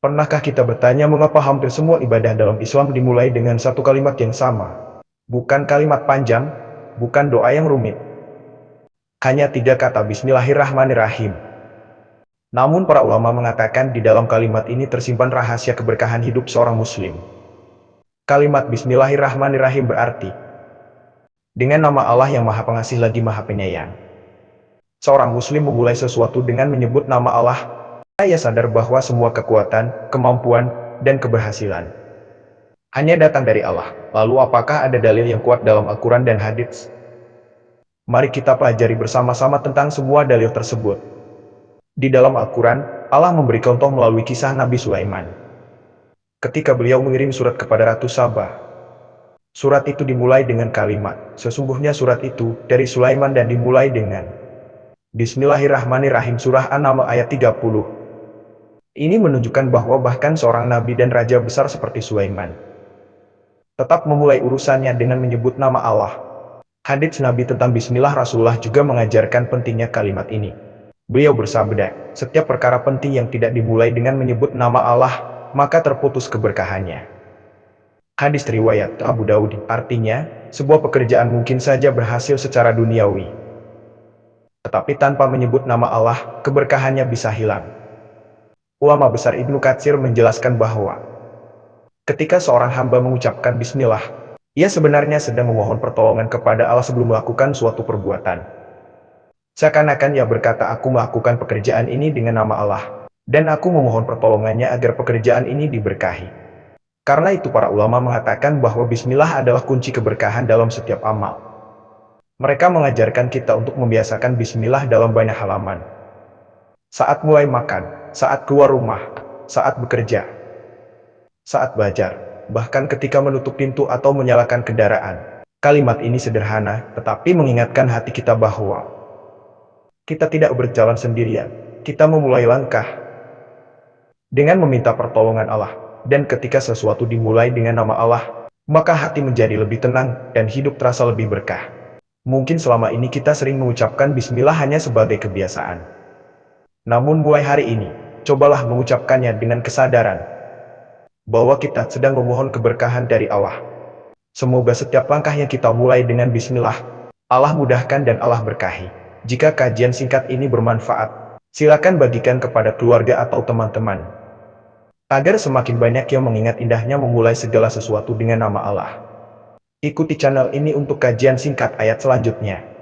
Pernahkah kita bertanya mengapa hampir semua ibadah dalam Islam dimulai dengan satu kalimat yang sama? Bukan kalimat panjang, bukan doa yang rumit. Hanya 3 kata Bismillahirrahmanirrahim. Namun para ulama mengatakan di dalam kalimat ini tersimpan rahasia keberkahan hidup seorang muslim. Kalimat Bismillahirrahmanirrahim berarti, dengan nama Allah yang Maha Pengasih lagi Maha Penyayang. Seorang muslim memulai sesuatu dengan menyebut nama Allah. Ia sadar bahwa semua kekuatan, kemampuan, dan keberhasilan hanya datang dari Allah. Lalu apakah ada dalil yang kuat dalam Al-Quran dan hadits? Mari kita pelajari bersama-sama tentang semua dalil tersebut. Di dalam Al-Quran, Allah memberi contoh melalui kisah Nabi Sulaiman. Ketika beliau mengirim surat kepada Ratu Sabah, surat itu dimulai dengan kalimat, sesungguhnya surat itu dari Sulaiman dan dimulai dengan Bismillahirrahmanirrahim surah An-Naml ayat 30. Ini menunjukkan bahwa bahkan seorang nabi dan raja besar seperti Sulaiman tetap memulai urusannya dengan menyebut nama Allah. Hadits Nabi tentang Bismillah Rasulullah juga mengajarkan pentingnya kalimat ini. Beliau bersabda, setiap perkara penting yang tidak dimulai dengan menyebut nama Allah, maka terputus keberkahannya. Hadis riwayat Abu Daud, artinya, sebuah pekerjaan mungkin saja berhasil secara duniawi, tetapi tanpa menyebut nama Allah, keberkahannya bisa hilang. Ulama besar Ibnu Katsir menjelaskan bahwa ketika seorang hamba mengucapkan Bismillah, ia sebenarnya sedang memohon pertolongan kepada Allah sebelum melakukan suatu perbuatan. Seakan-akan ia berkata, aku melakukan pekerjaan ini dengan nama Allah, dan aku memohon pertolongannya agar pekerjaan ini diberkahi. Karena itu para ulama mengatakan bahwa Bismillah adalah kunci keberkahan dalam setiap amal. Mereka mengajarkan kita untuk membiasakan Bismillah dalam banyak halaman. Saat mulai makan, saat keluar rumah, saat bekerja, saat belajar, bahkan ketika menutup pintu atau menyalakan kendaraan. Kalimat ini sederhana, tetapi mengingatkan hati kita bahwa kita tidak berjalan sendirian. Kita memulai langkah dengan meminta pertolongan Allah. Dan ketika sesuatu dimulai dengan nama Allah, maka hati menjadi lebih tenang dan hidup terasa lebih berkah. Mungkin selama ini kita sering mengucapkan Bismillah hanya sebagai kebiasaan. Namun mulai hari ini, cobalah mengucapkannya dengan kesadaran bahwa kita sedang memohon keberkahan dari Allah. Semoga setiap langkah yang kita mulai dengan Bismillah, Allah mudahkan dan Allah berkahi. Jika kajian singkat ini bermanfaat, silakan bagikan kepada keluarga atau teman-teman, agar semakin banyak yang mengingat indahnya memulai segala sesuatu dengan nama Allah. Ikuti channel ini untuk kajian singkat ayat selanjutnya.